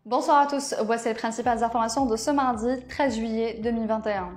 Bonsoir à tous, voici les principales informations de ce mardi 13 juillet 2021.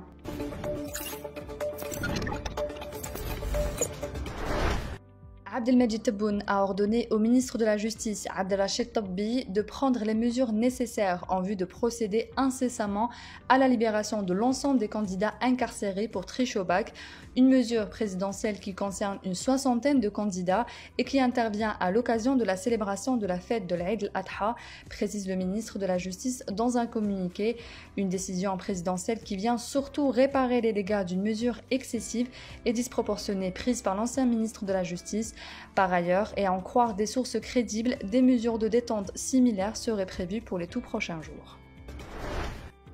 Abdelmajid Tebboune a ordonné au ministre de la Justice, Abdelrachid Tebbi, de prendre les mesures nécessaires en vue de procéder incessamment à la libération de l'ensemble des candidats incarcérés pour triche au bac, une mesure présidentielle qui concerne une soixantaine de candidats et qui intervient à l'occasion de la célébration de la fête de l'Aïd al-Adha, précise le ministre de la Justice dans un communiqué. Une décision présidentielle qui vient surtout réparer les dégâts d'une mesure excessive et disproportionnée prise par l'ancien ministre de la Justice. Par ailleurs, et à en croire des sources crédibles, des mesures de détente similaires seraient prévues pour les tout prochains jours.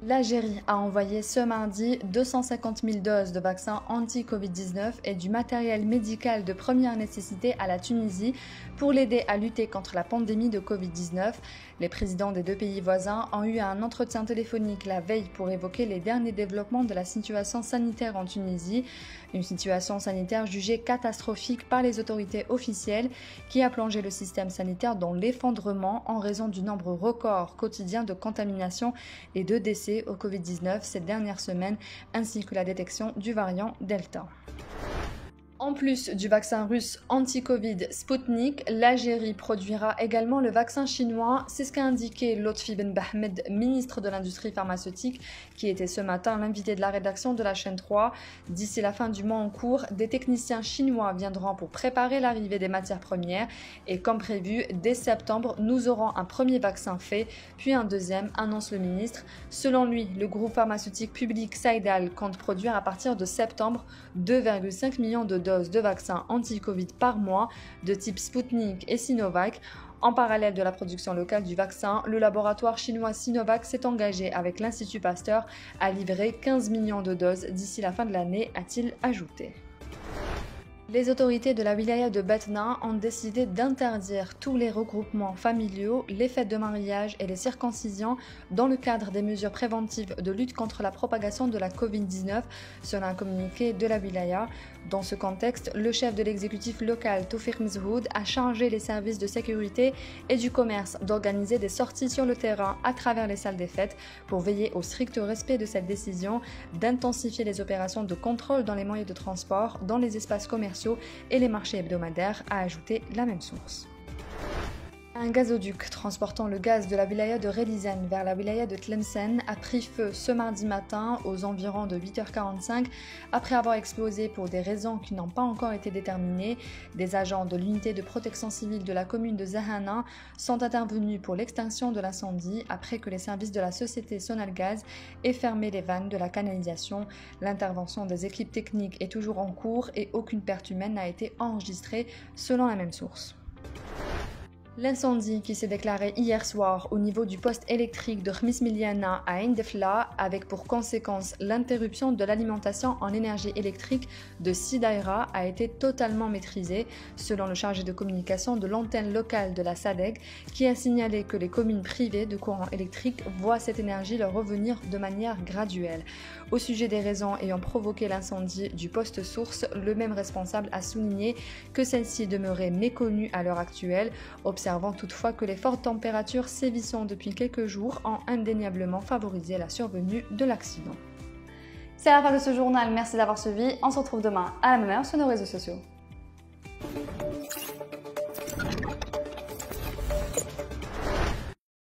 L'Algérie a envoyé ce mardi 250 000 doses de vaccins anti-Covid-19 et du matériel médical de première nécessité à la Tunisie pour l'aider à lutter contre la pandémie de Covid-19. Les présidents des deux pays voisins ont eu un entretien téléphonique la veille pour évoquer les derniers développements de la situation sanitaire en Tunisie, une situation sanitaire jugée catastrophique par les autorités officielles qui a plongé le système sanitaire dans l'effondrement en raison du nombre record quotidien de contaminations et de décès au Covid-19 ces dernières semaines, ainsi que la détection du variant Delta. En plus du vaccin russe anti-Covid Sputnik, l'Algérie produira également le vaccin chinois, c'est ce qu'a indiqué Lotfi Ben Bahmed, ministre de l'Industrie pharmaceutique, qui était ce matin l'invité de la rédaction de la chaîne 3. D'ici la fin du mois en cours, des techniciens chinois viendront pour préparer l'arrivée des matières premières et comme prévu, dès septembre, nous aurons un premier vaccin fait, puis un deuxième, annonce le ministre. Selon lui, le groupe pharmaceutique public Saïdal compte produire à partir de septembre 2,5 millions de doses de vaccins anti-Covid par mois de type Sputnik et Sinovac. En parallèle de la production locale du vaccin, le laboratoire chinois Sinovac s'est engagé avec l'Institut Pasteur à livrer 15 millions de doses d'ici la fin de l'année, a-t-il ajouté. Les autorités de la wilaya de Batna ont décidé d'interdire tous les regroupements familiaux, les fêtes de mariage et les circoncisions dans le cadre des mesures préventives de lutte contre la propagation de la Covid-19, selon un communiqué de la wilaya. Dans ce contexte, le chef de l'exécutif local, Toufiq Mezhoud, a chargé les services de sécurité et du commerce d'organiser des sorties sur le terrain à travers les salles des fêtes pour veiller au strict respect de cette décision, d'intensifier les opérations de contrôle dans les moyens de transport, dans les espaces commerciaux et les marchés hebdomadaires, a ajouté la même source. Un gazoduc transportant le gaz de la wilaya de Relizane vers la wilaya de Tlemcen a pris feu ce mardi matin aux environs de 8h45 après avoir explosé pour des raisons qui n'ont pas encore été déterminées. Des agents de l'unité de protection civile de la commune de Zahana sont intervenus pour l'extinction de l'incendie après que les services de la société Sonalgaz aient fermé les vannes de la canalisation. L'intervention des équipes techniques est toujours en cours et aucune perte humaine n'a été enregistrée selon la même source. L'incendie qui s'est déclaré hier soir au niveau du poste électrique de Khmis Miliana à Ain Defla, avec pour conséquence l'interruption de l'alimentation en énergie électrique de Sidaïra, a été totalement maîtrisé, selon le chargé de communication de l'antenne locale de la SADEG, qui a signalé que les communes privées de courant électrique voient cette énergie leur revenir de manière graduelle. Au sujet des raisons ayant provoqué l'incendie du poste source, le même responsable a souligné que celle-ci demeurait méconnue à l'heure actuelle, observant toutefois que les fortes températures sévissant depuis quelques jours ont indéniablement favorisé la survenue de l'accident. C'est la fin de ce journal, merci d'avoir suivi, on se retrouve demain à la même heure sur nos réseaux sociaux.